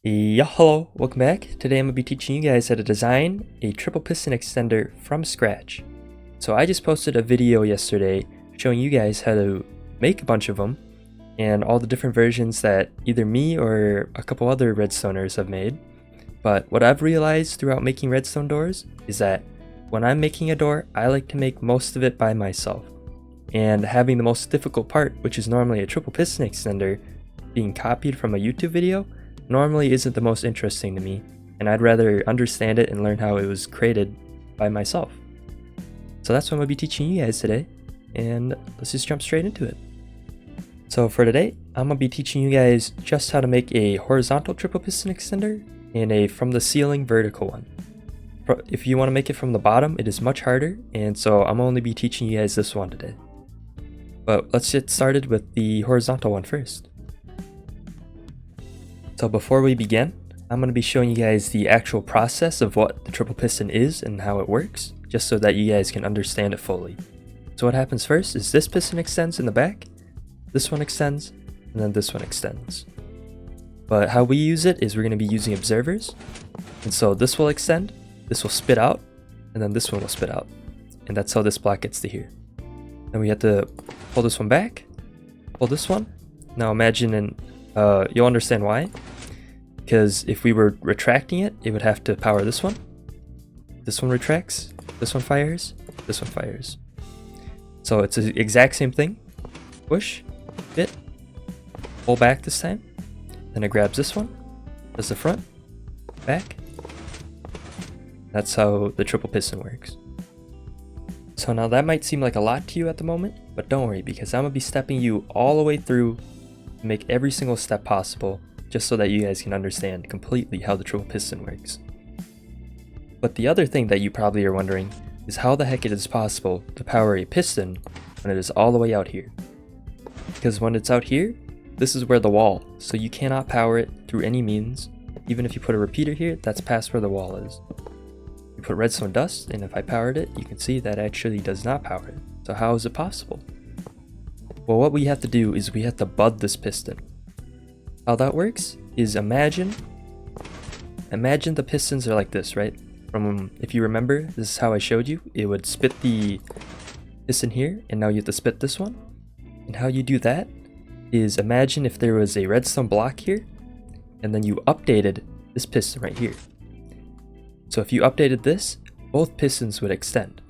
Yeah, hello, welcome back. Today I'm going to be teaching you guys how to design a triple piston extender from scratch. So I just posted a video yesterday showing you guys how to make a bunch of them and all the different versions that either me or a couple other redstoners have made. But what I've realized throughout making redstone doors is that when I'm making a door, I like to make most of it by myself. And having the most difficult part, which is normally a triple piston extender, being copied from a YouTube video, normally isn't the most interesting to me, and I'd rather understand it and learn how it was created by myself. So that's what I'm going to be teaching you guys today, and let's just jump straight into it. So for today, I'm going to be teaching you guys just how to make a horizontal triple piston extender and a from the ceiling vertical one. If you want to make it from the bottom, it is much harder, and so I'm only be teaching you guys this one today. But let's get started with the horizontal one first. So before we begin, I'm going to be showing you guys the actual process of what the triple piston is and how it works, just so that you guys can understand it fully. So what happens first is this piston extends in the back, this one extends, and then this one extends. But how we use it is we're going to be using observers, and so this will extend, this will spit out, and then this one will spit out. And that's how this block gets to here. Then we have to pull this one back, pull this one. Now imagine, and you'll understand why. Because if we were retracting it, it would have to power this one. This one retracts, this one fires, this one fires. So it's the exact same thing. Push, fit, pull back this time. Then it grabs this one, does the front, back. That's how the triple piston works. So now that might seem like a lot to you at the moment, but don't worry, because I'm going to be stepping you all the way through to make every single step possible, just so that you guys can understand completely how the triple piston works. But the other thing that you probably are wondering is how the heck it is possible to power a piston when it is all the way out here. Because when it's out here, this is where the wall, so you cannot power it through any means. Even if you put a repeater here, that's past where the wall is. You put redstone dust, and if I powered it, you can see that actually does not power it. So how is it possible? Well, what we have to do is we have to bud this piston. How that works is imagine the pistons are like this, right? If you remember, this is how I showed you. It would spit the piston here, and now you have to spit this one. And how you do that is imagine if there was a redstone block here, and then you updated this piston right here. So if you updated this, both pistons would extend.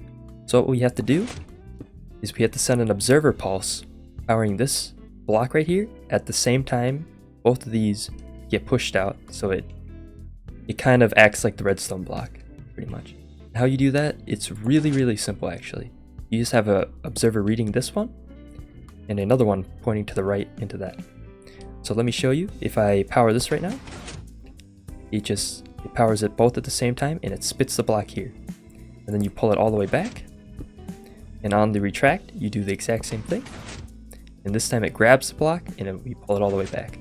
So what we have to do is we have to send an observer pulse powering this block right here at the same time. Both of these get pushed out, so it kind of acts like the redstone block, pretty much. How you do that, it's really simple actually. You just have a observer reading this one, and another one pointing to the right into that. So let me show you. If I power this right now, it powers it both at the same time, and it spits the block here. And then you pull it all the way back, and on the retract, you do the exact same thing. And this time it grabs the block, and we pull it all the way back.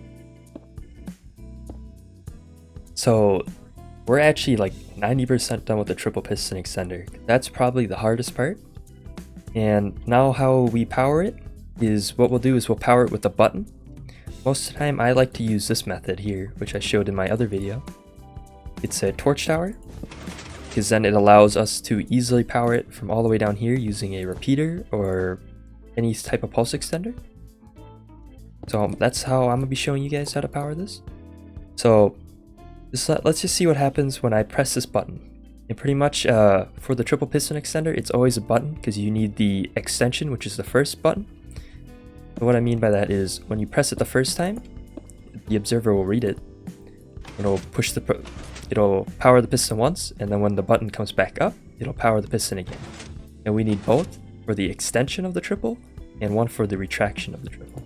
So we're actually like 90% done with the triple piston extender. That's probably the hardest part. And now how we power it is what we'll do is we'll power it with a button. Most of the time I like to use this method here, which I showed in my other video. It's a torch tower, because then it allows us to easily power it from all the way down here using a repeater or any type of pulse extender. So that's how I'm going to be showing you guys how to power this. So let's just see what happens when I press this button. And pretty much for the triple piston extender, it's always a button because you need the extension, which is the first button. But what I mean by that is when you press it the first time, the observer will read it. It'll power the piston once, and then when the button comes back up, it'll power the piston again. And we need both for the extension of the triple and one for the retraction of the triple.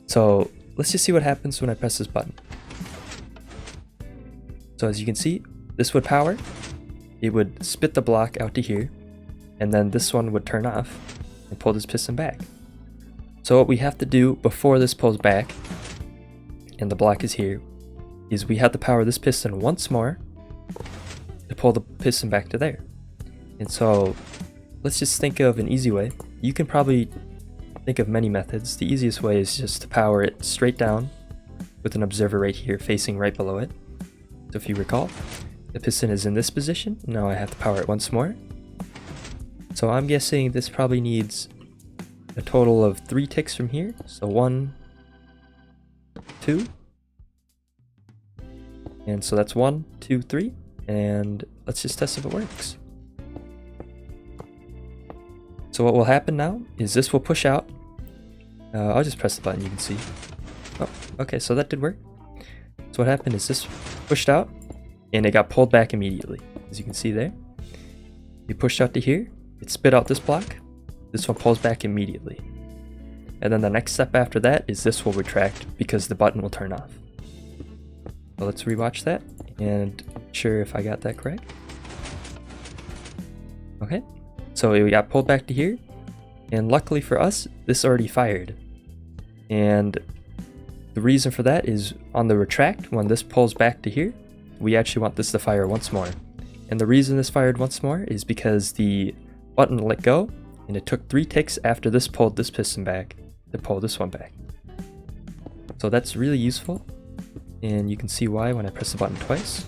So let's just see what happens when I press this button. So as you can see, this would power, it would spit the block out to here, and then this one would turn off and pull this piston back. So what we have to do before this pulls back, and the block is here, is we have to power this piston once more to pull the piston back to there. And so let's just think of an easy way. You can probably think of many methods. The easiest way is just to power it straight down with an observer right here facing right below it. So if you recall, the piston is in this position. Now I have to power it once more. So I'm guessing this probably needs a total of 3 ticks from here. So 1, 2. And so that's 1, 2, 3. And let's just test if it works. So what will happen now is this will push out. I'll just press the button, you can see. Oh, okay, so that did work. So what happened is this pushed out and it got pulled back immediately, as you can see there. You pushed out to here, it spit out this block. This one pulls back immediately. And then the next step after that is this will retract because the button will turn off. So let's rewatch that and sure if I got that correct. Okay, so we got pulled back to here, and luckily for us, this already fired. And the reason for that is on the retract, when this pulls back to here, we actually want this to fire once more. And the reason this fired once more is because the button let go, and it took 3 ticks after this pulled this piston back to pull this one back. So that's really useful, and you can see why when I press the button twice.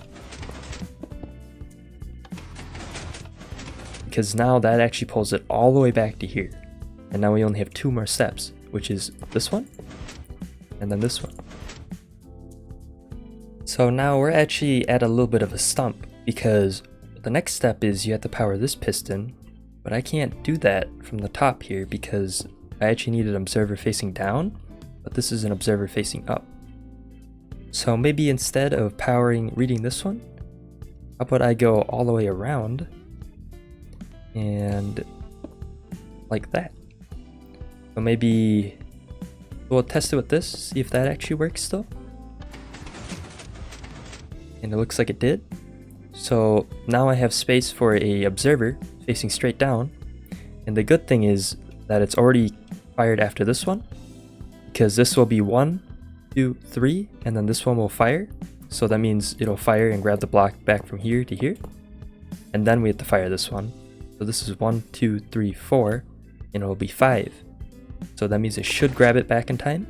Because now that actually pulls it all the way back to here. And now we only have 2 more steps, which is this one, and then this one. So now we're actually at a little bit of a stump, because the next step is you have to power this piston, but I can't do that from the top here because I actually need an observer facing down, but this is an observer facing up. So maybe instead of reading this one, how about I go all the way around and like that. So maybe we'll test it with this, see if that actually works still. And it looks like it did. So now I have space for a observer facing straight down. And the good thing is that it's already fired after this one, because this will be 1, 2, 3, and then this one will fire. So that means it'll fire and grab the block back from here to here. And then we have to fire this one. So this is 1, 2, 3, 4, and it will be 5. So that means it should grab it back in time.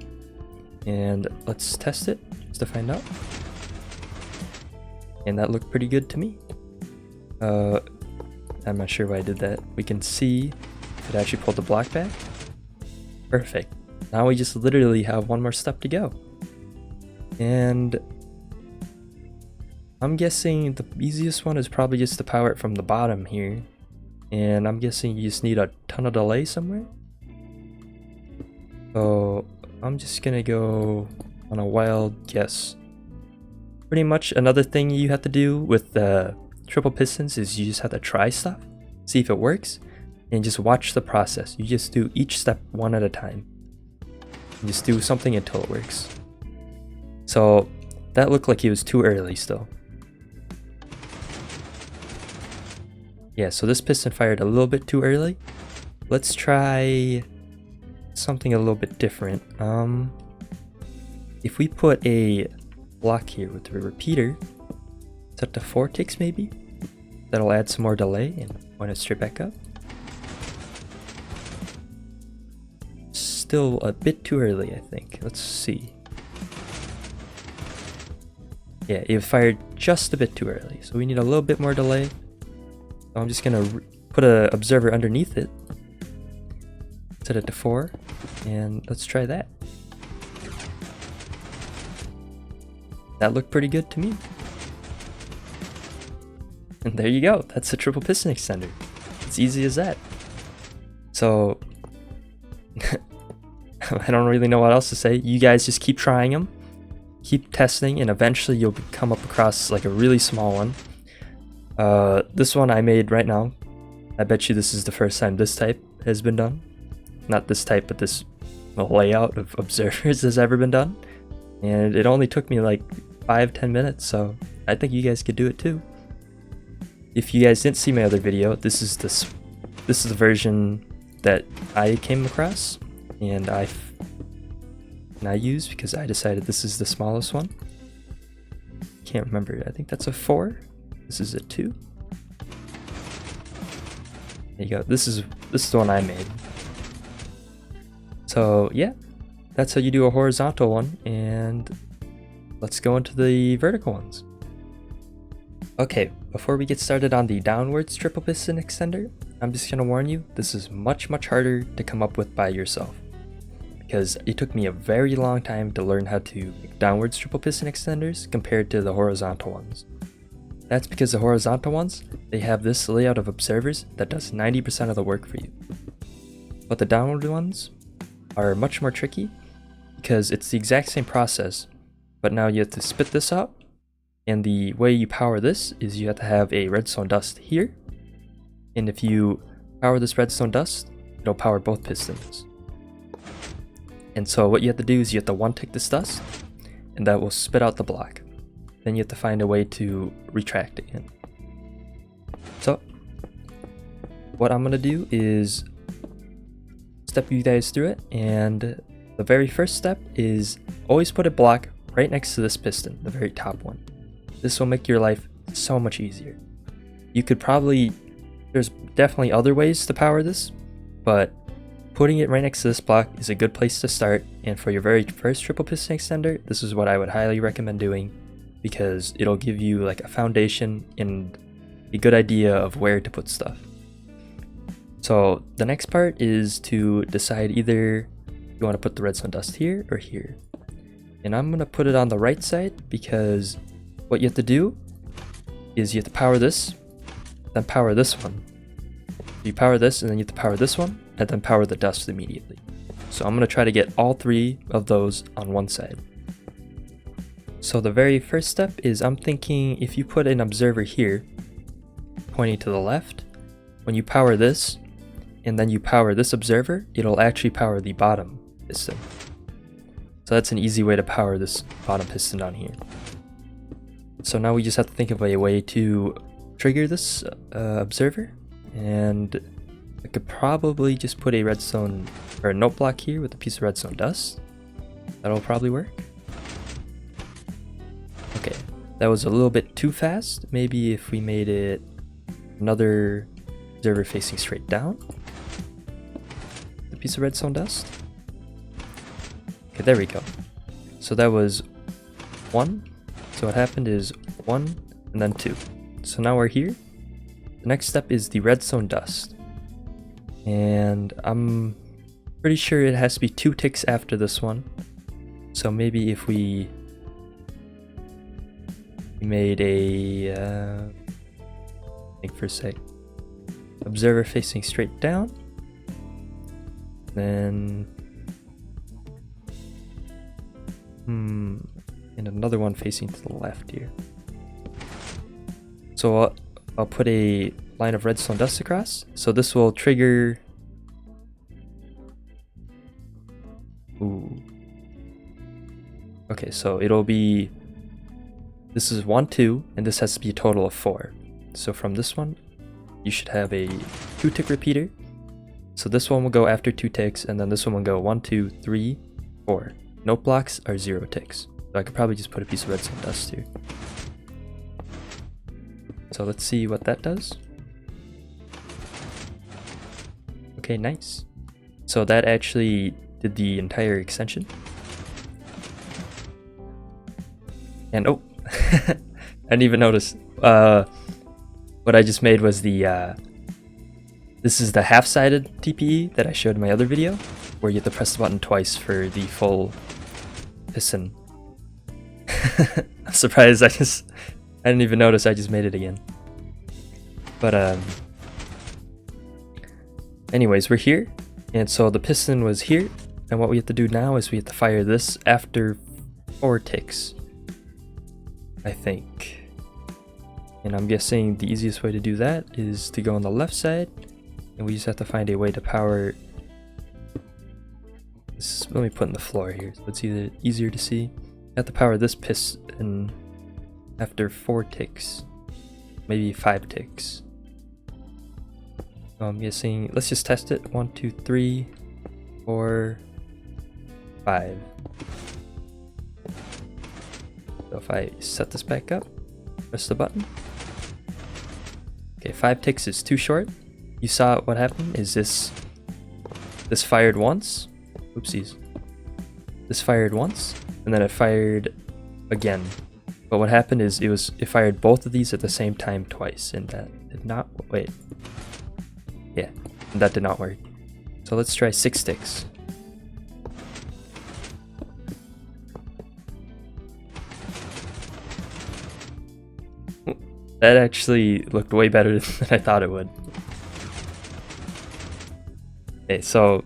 And let's test it just to find out. And that looked pretty good to me. I'm not sure why I did that. We can see it actually pulled the block back. Perfect. Now we just literally have 1 more step to go. And I'm guessing the easiest one is probably just to power it from the bottom here. And I'm guessing you just need a ton of delay somewhere. So I'm just gonna go on a wild guess. Pretty much another thing you have to do with the triple pistons is you just have to try stuff, see if it works, and just watch the process. You just do each step one at a time. And just do something until it works. So that looked like it was too early still. Yeah, so this piston fired a little bit too early. Let's try something a little bit different. If we put a block here with the repeater, set to 4 ticks maybe, that'll add some more delay and point it straight back up. Still a bit too early, I think. Let's see. Yeah, it fired just a bit too early, so we need a little bit more delay. So I'm just gonna put an observer underneath it, set it to 4, and let's try that. That looked pretty good to me. And there you go, that's a triple piston extender. It's easy as that. So, I don't really know what else to say. You guys just keep trying them, keep testing, and eventually you'll come up across like a really small one. This one I made right now. I bet you this is the first time this type has been done. Not this type, but this layout of observers has ever been done. And it only took me like 5-10 minutes, so I think you guys could do it too. If you guys didn't see my other video, this is the version that I came across and I used because I decided this is the smallest one. Can't remember. I think that's a 4. This is a 2. There you go. This is the one I made. So yeah, that's how you do a horizontal one, and let's go into the vertical ones. Okay, before we get started on the downwards triple piston extender, I'm just going to warn you, this is much harder to come up with by yourself, because it took me a very long time to learn how to make downwards triple piston extenders compared to the horizontal ones. That's because the horizontal ones, they have this layout of observers that does 90% of the work for you. But the downward ones are much more tricky because it's the exact same process, but now you have to spit this out, and the way you power this is you have to have a redstone dust here, and if you power this redstone dust, it'll power both pistons. And so what you have to do is you have to one tick this dust, and that will spit out the block. Then you have to find a way to retract it in. So what I'm gonna do is step you guys through it, and the very first step is always put a block right next to this piston, the very top one. This will make your life so much easier. You could probably, there's definitely other ways to power this, but putting it right next to this block is a good place to start, and for your very first triple piston extender, this is what I would highly recommend doing, because it'll give you like a foundation and a good idea of where to put stuff. So the next part is to decide either you want to put the redstone dust here or here. And I'm going to put it on the right side, because what you have to do is you have to power this, then power this one. You power this, and then you have to power this one, and then power the dust immediately. So I'm going to try to get all three of those on one side. So the very first step is, I'm thinking if you put an observer here, pointing to the left, when you power this, and then you power this observer, it'll actually power the bottom piston. So that's an easy way to power this bottom piston down here. So now we just have to think of a way to trigger this observer, and I could probably just put a redstone or a note block here with a piece of redstone dust. That'll probably work. Okay, that was a little bit too fast. Maybe if we made it another observer facing straight down, the piece of redstone dust. Okay, there we go. So that was 1. So what happened is 1 and then 2. So now we're here. The next step is the redstone dust. And I'm pretty sure it has to be 2 ticks after this one. So maybe if we made a, think for a sec, observer facing straight down, then and another one facing to the left here. So I'll put a line of redstone dust across. So this will trigger. Ooh. Okay, so it'll be. This is 1, 2, and this has to be a total of 4. So from this one, you should have a 2-tick repeater. So this one will go after 2 ticks, and then this one will go 1, 2, 3, 4. Note blocks are 0 ticks. So I could probably just put a piece of redstone dust here. So let's see what that does. Okay, nice. So that actually did the entire extension. And oh, I didn't even notice. What I just made was the, this is the half-sided TPE that I showed in my other video, where you have to press the button twice for the full piston. I'm surprised I didn't even notice I just made it again. But anyways, we're here, and so the piston was here, and what we have to do now is we have to fire this after 4 ticks, I think. And I'm guessing the easiest way to do that is to go on the left side, and we just have to find a way to power this. Let me put in the floor here so it's easier to see. I have to power this piston after 4 ticks, maybe 5 ticks. So I'm guessing, let's just test it. 1, 2, 3, 4, 5. So if I set this back up, press the button. Okay, 5 ticks is too short. You saw what happened is this fired once. Oopsies. This fired once, and then it fired again. But what happened is it fired both of these at the same time twice, and that did not, wait. Yeah, that did not work. So let's try 6 sticks. That actually looked way better than I thought it would. Okay, so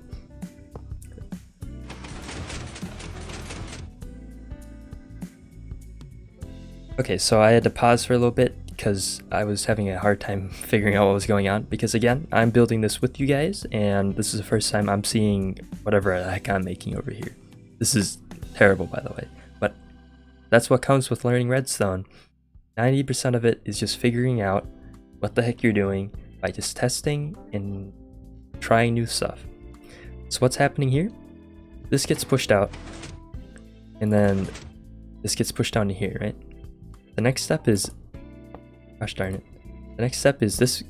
I had to pause for a little bit because I was having a hard time figuring out what was going on, because again, I'm building this with you guys and this is the first time I'm seeing whatever the heck I'm making over here. This is terrible, by the way, but that's what comes with learning redstone. 90% of it is just figuring out what the heck you're doing by just testing and trying new stuff. So what's happening here? This gets pushed out and then this gets pushed down to here, right? The next step is, gosh darn it. The next step is this,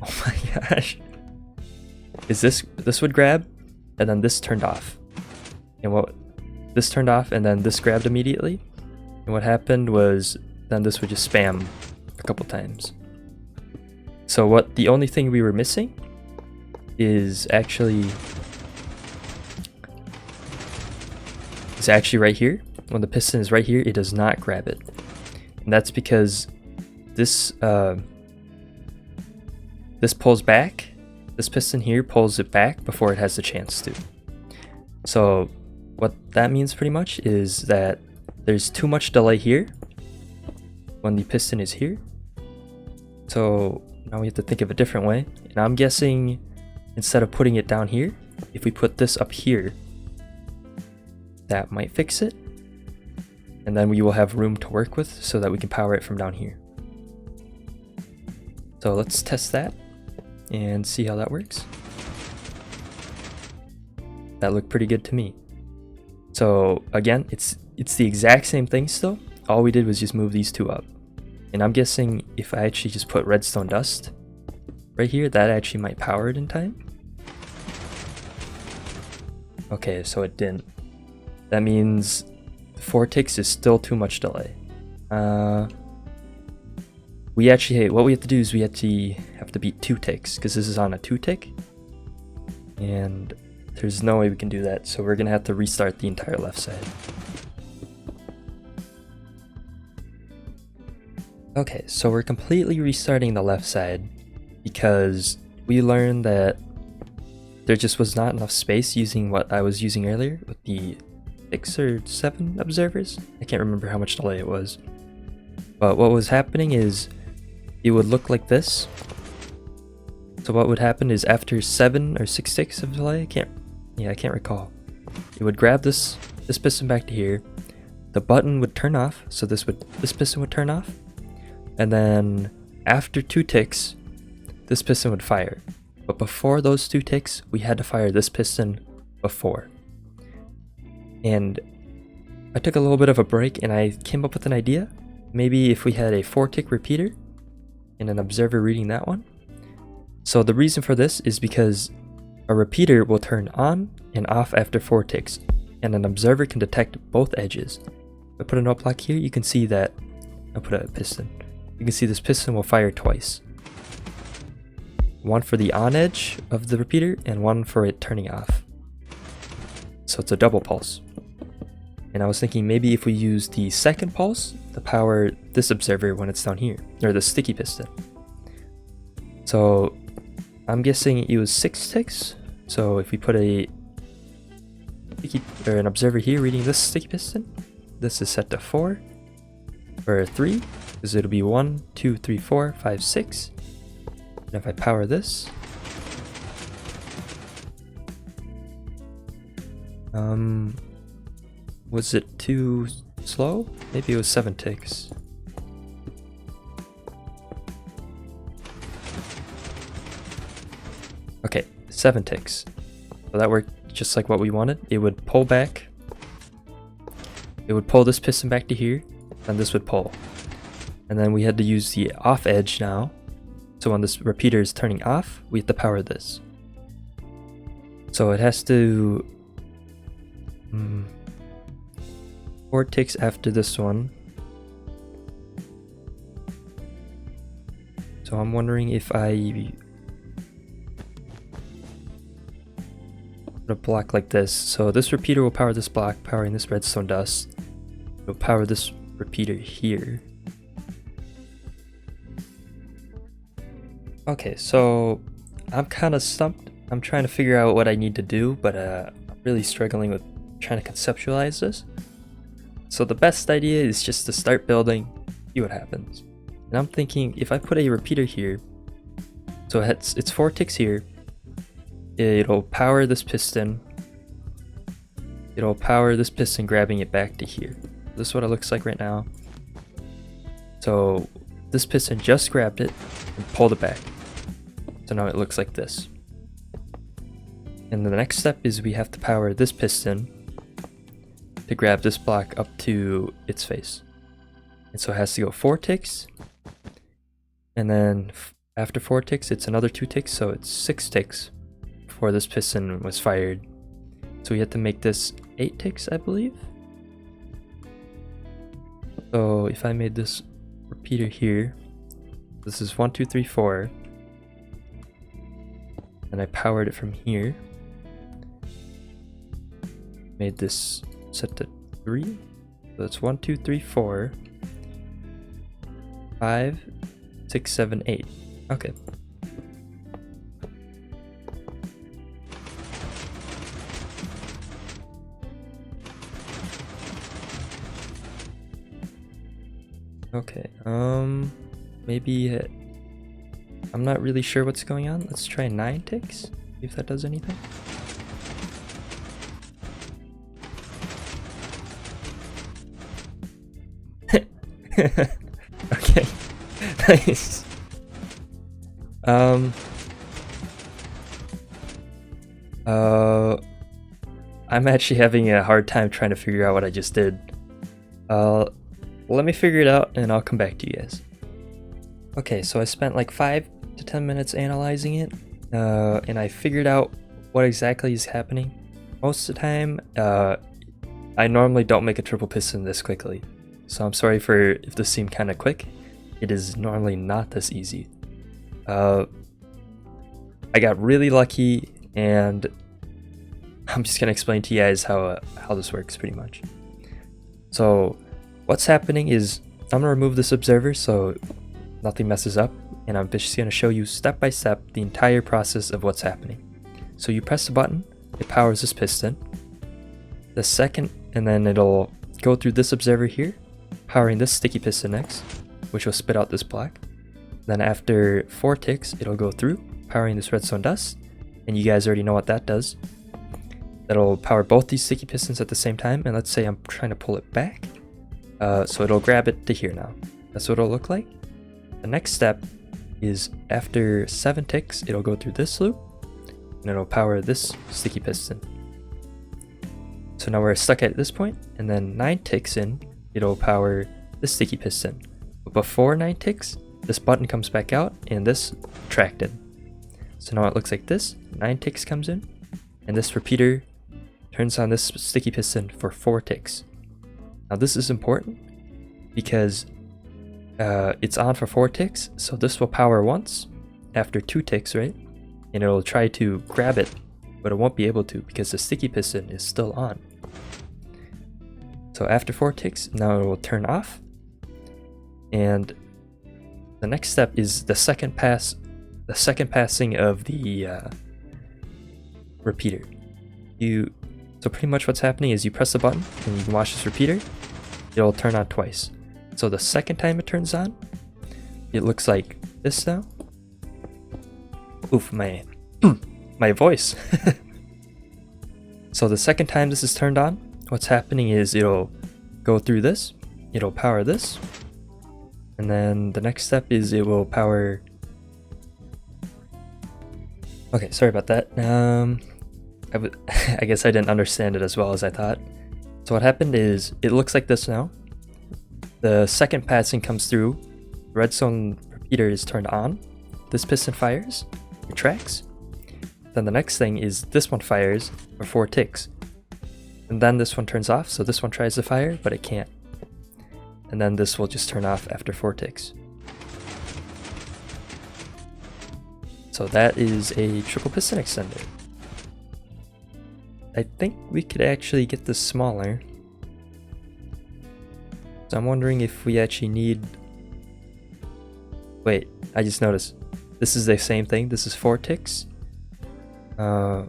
oh my gosh. Is this would grab and then this turned off. And this turned off and then this grabbed immediately. And what happened was then this would just spam a couple times. So the only thing we were missing is actually right here. When the piston is right here, it does not grab it. And that's because this pulls back. This piston here pulls it back before it has the chance to. So what that means pretty much is that there's too much delay here when the piston is here. So now we have to think of a different way. And I'm guessing instead of putting it down here, if we put this up here, that might fix it. And then we will have room to work with so that we can power it from down here. So let's test that and see how that works. That looked pretty good to me. So again, it's the exact same thing still. All we did was just move these two up. And I'm guessing if I actually just put redstone dust right here, that actually might power it in time. Okay, so it didn't. That means 4 ticks is still too much delay. What we have to do is we have to beat 2 ticks because this is on a 2 tick. And there's no way we can do that. So we're gonna have to restart the entire left side. Okay, so we're completely restarting the left side because we learned that there just was not enough space using what I was using earlier with the 6 or 7 observers. I can't remember how much delay it was. But what was happening is it would look like this. So what would happen is after 7 or 6 ticks of delay, I can't recall. It would grab this piston back to here. The button would turn off, so this piston would turn off. And then after 2 ticks, this piston would fire. But before those 2 ticks, we had to fire this piston before. And I took a little bit of a break and I came up with an idea. Maybe if we had a 4-tick repeater and an observer reading that one. So the reason for this is because a repeater will turn on and off after 4 ticks, and an observer can detect both edges. If I put a note block here, you can see that I'll put a piston. You can see this piston will fire twice. One for the on edge of the repeater and one for it turning off. So it's a double pulse. And I was thinking maybe if we use the second pulse to power this observer when it's down here, or the sticky piston. So I'm guessing it was 6 ticks. So if we put an observer here reading this sticky piston, this is set to 4 or 3, because it'll be 1, 2, 3, 4, 5, 6. And if I power this, was it too slow? Maybe it was 7 ticks. Okay, 7 ticks. So that worked just like what we wanted. It would pull back. It would pull this piston back to here, and this would pull. And then we had to use the off edge now. So when this repeater is turning off, we have to power this. So it has to... 4 ticks after this one. So I'm wondering if I put a block like this. So this repeater will power this block, powering this redstone dust. It'll power this repeater here. Okay, so I'm kind of stumped. I'm trying to figure out what I need to do, but I'm really struggling with trying to conceptualize this. So the best idea is just to start building, see what happens. And I'm thinking if I put a repeater here, so it's 4 ticks here, it'll power this piston. It'll power this piston, grabbing it back to here. This is what it looks like right now. So this piston just grabbed it and pulled it back. So now it looks like this. And the next step is we have to power this piston to grab this block up to its face. And so it has to go 4 ticks. And then after 4 ticks, it's another 2 ticks. So it's 6 ticks before this piston was fired. So we have to make this 8 ticks, I believe. So if I made this repeater here, this is 1, 2, 3, 4. And I powered it from here. Made this set to 3. So that's 1, 2, 3, 4, 5, 6, 7, 8. Okay. Okay, maybe I'm not really sure what's going on. Let's try 9 ticks, see if that does anything. Okay, nice. I'm actually having a hard time trying to figure out what I just did. Let me figure it out and I'll come back to you guys. Okay, so I spent like 5 to 10 minutes analyzing it, and I figured out what exactly is happening. Most of the time, I normally don't make a triple piston this quickly, so I'm sorry for if this seemed kind of quick. It is normally not this easy. I got really lucky, and I'm just gonna explain to you guys how this works pretty much. So what's happening is I'm gonna remove this observer so nothing messes up, and I'm just gonna show you step by step the entire process of what's happening. So you press the button, it powers this piston. The second, and then it'll go through this observer here, powering this sticky piston next, which will spit out this block. Then after 4 ticks, it'll go through, powering this redstone dust, and you guys already know what that does. That'll power both these sticky pistons at the same time, and let's say I'm trying to pull it back. So it'll grab it to here now. That's what it'll look like. The next step is after 7 ticks, it'll go through this loop, and it'll power this sticky piston. So now we're stuck at this point, and then 9 ticks in, it'll power this sticky piston. But before 9 ticks, this button comes back out, and this retracted. So now it looks like this. 9 ticks comes in, and this repeater turns on this sticky piston for 4 ticks. Now this is important because it's on for 4 ticks, so this will power once after 2 ticks, right? And it'll try to grab it, but it won't be able to because the sticky piston is still on. So after 4 ticks, now it will turn off. And the next step is the second passing of the repeater. So pretty much what's happening is you press the button and you can watch this repeater. It'll turn on twice. So the second time it turns on, it looks like this now. Oof, my voice. So the second time this is turned on, what's happening is it'll go through this, it'll power this, and then the next step is it will power. Okay, sorry about that. I guess I didn't understand it as well as I thought. So what happened is it looks like this now. The second passing comes through, the redstone repeater is turned on, this piston fires, retracts. Then the next thing is this one fires for 4 ticks. And then this one turns off, so this one tries to fire, but it can't. And then this will just turn off after 4 ticks. So that is a triple piston extender. I think we could actually get this smaller. So I'm wondering if we actually need... Wait, I just noticed. This is the same thing. This is 4 ticks. So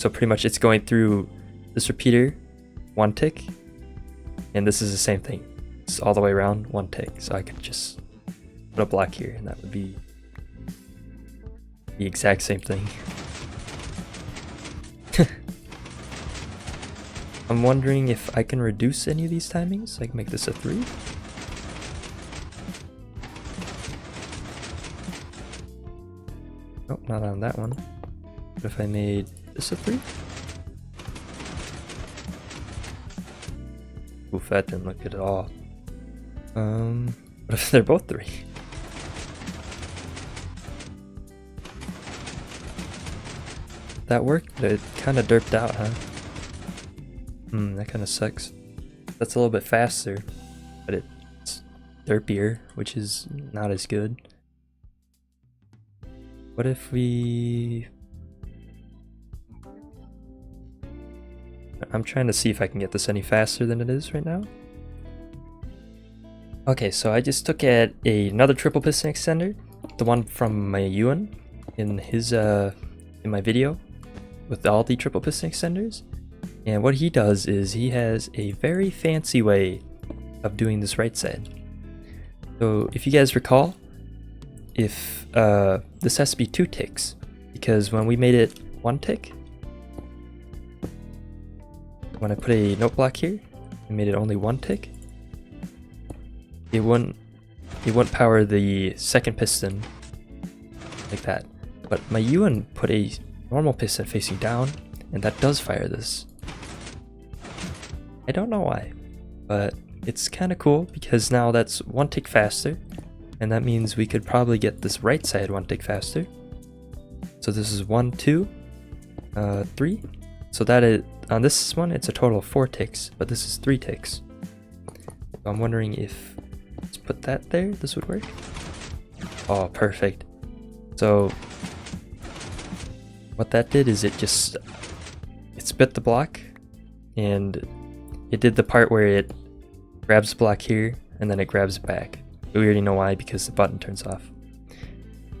pretty much it's going through this repeater, 1 tick. And this is the same thing. It's all the way around, 1 tick. So I could just put a block here and that would be the exact same thing. I'm wondering if I can reduce any of these timings. I can make this a 3. Nope, not on that one. What if I made this a 3? Oof, that didn't look good at all. What if they're both 3? That worked, but it kind of derped out, huh? That kind of sucks. That's a little bit faster, but it's derpier, which is not as good. What if we... I'm trying to see if I can get this any faster than it is right now. Okay, so I just took at another triple piston extender, the one from my Ewan in his in my video with all the triple piston extenders. And what he does is he has a very fancy way of doing this right side. So if you guys recall, if this has to be 2 ticks, because when we made it 1 tick, when I put a note block here and made it only 1 tick, it wouldn't power the second piston like that. But my Ewan put a normal piston facing down, and that does fire this. I don't know why, but it's kind of cool because now that's 1 tick faster, and that means we could probably get this right side 1 tick faster. So this is 1, 2, 3. So that is, on this one it's a total of 4 ticks, but this is 3 ticks. So I'm wondering if, let's put that there, this would work. Oh, perfect. So what that did is it spit the block, and it did the part where it grabs the block here and then it grabs it back. But we already know why, because the button turns off.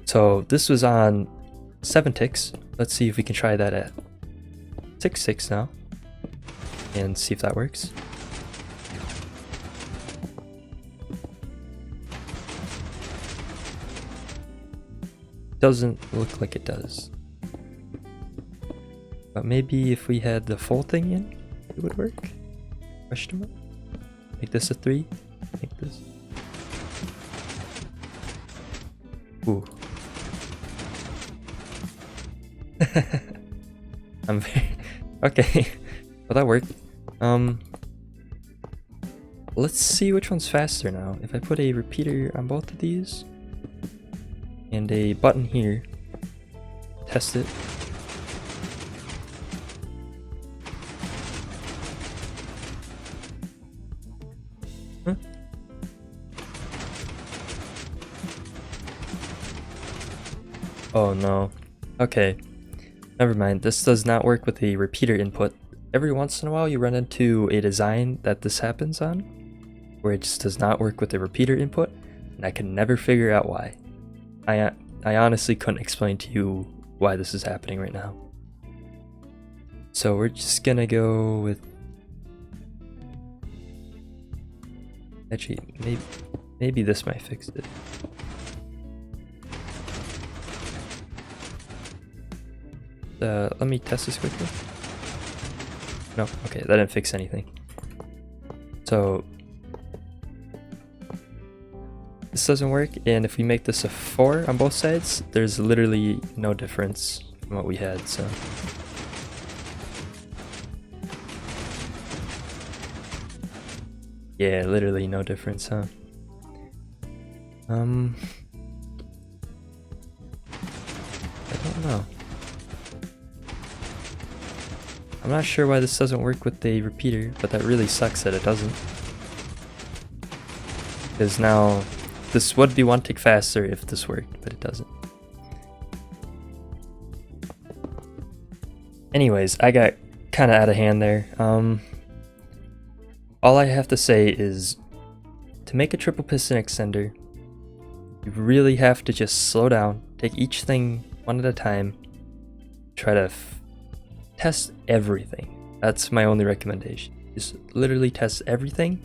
So this was on 7 ticks. Let's see if we can try that at 6 ticks now and see if that works. Doesn't look like it does. But maybe if we had the full thing in, it would work. Question mark? Make this a 3. Make this. Ooh. I'm very... Okay. Well, that worked. Let's see which one's faster now. If I put a repeater on both of these and a button here, test it. Huh? Oh no. Okay. Never mind. This does not work with the repeater input. Every once in a while you run into a design that this happens on, where it just does not work with the repeater input, and I can never figure out why. I honestly couldn't explain to you why this is happening right now. So we're just gonna go with... Actually, maybe this might fix it. Let me test this quickly. No, okay, that didn't fix anything. So this doesn't work, and if we make this a 4 on both sides, there's literally no difference from what we had, so. Yeah, literally no difference, huh? I don't know. I'm not sure why this doesn't work with the repeater, but that really sucks that it doesn't. Because now, this would be one tick faster if this worked, but it doesn't. Anyways, I got kind of out of hand there. All I have to say is, to make a triple piston extender, you really have to just slow down, take each thing one at a time, try to test everything. That's my only recommendation. Just literally test everything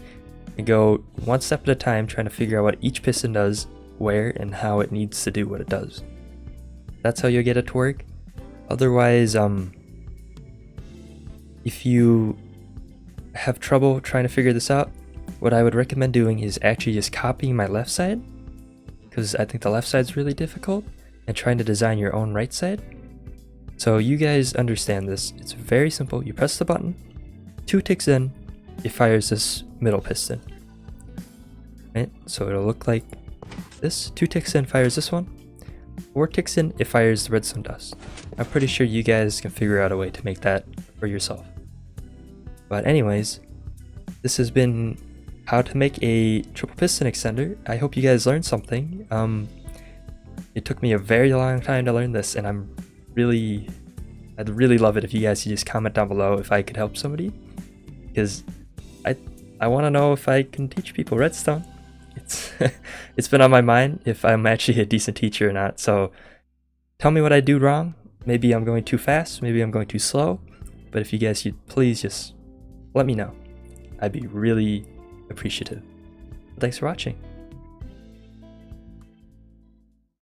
and go one step at a time, trying to figure out what each piston does, where, and how it needs to do what it does. That's how you'll get it to work. Otherwise, if you have trouble trying to figure this out, what I would recommend doing is actually just copying my left side, because I think the left side's really difficult, and trying to design your own right side. So you guys understand this. It's very simple. You press the button, 2 ticks in, it fires this middle piston. Right? So it'll look like this. 2 ticks in, fires this one. 4 ticks in, it fires the redstone dust. I'm pretty sure you guys can figure out a way to make that for yourself. But anyways, this has been how to make a triple piston extender. I hope you guys learned something. It took me a very long time to learn this, and I'd really love it if you guys could just comment down below if I could help somebody, because I want to know if I can teach people redstone. It's been on my mind if I'm actually a decent teacher or not. So tell me what I do wrong. Maybe I'm going too fast, maybe I'm going too slow, but if you guys could please just let me know. I'd be really appreciative. Thanks for watching.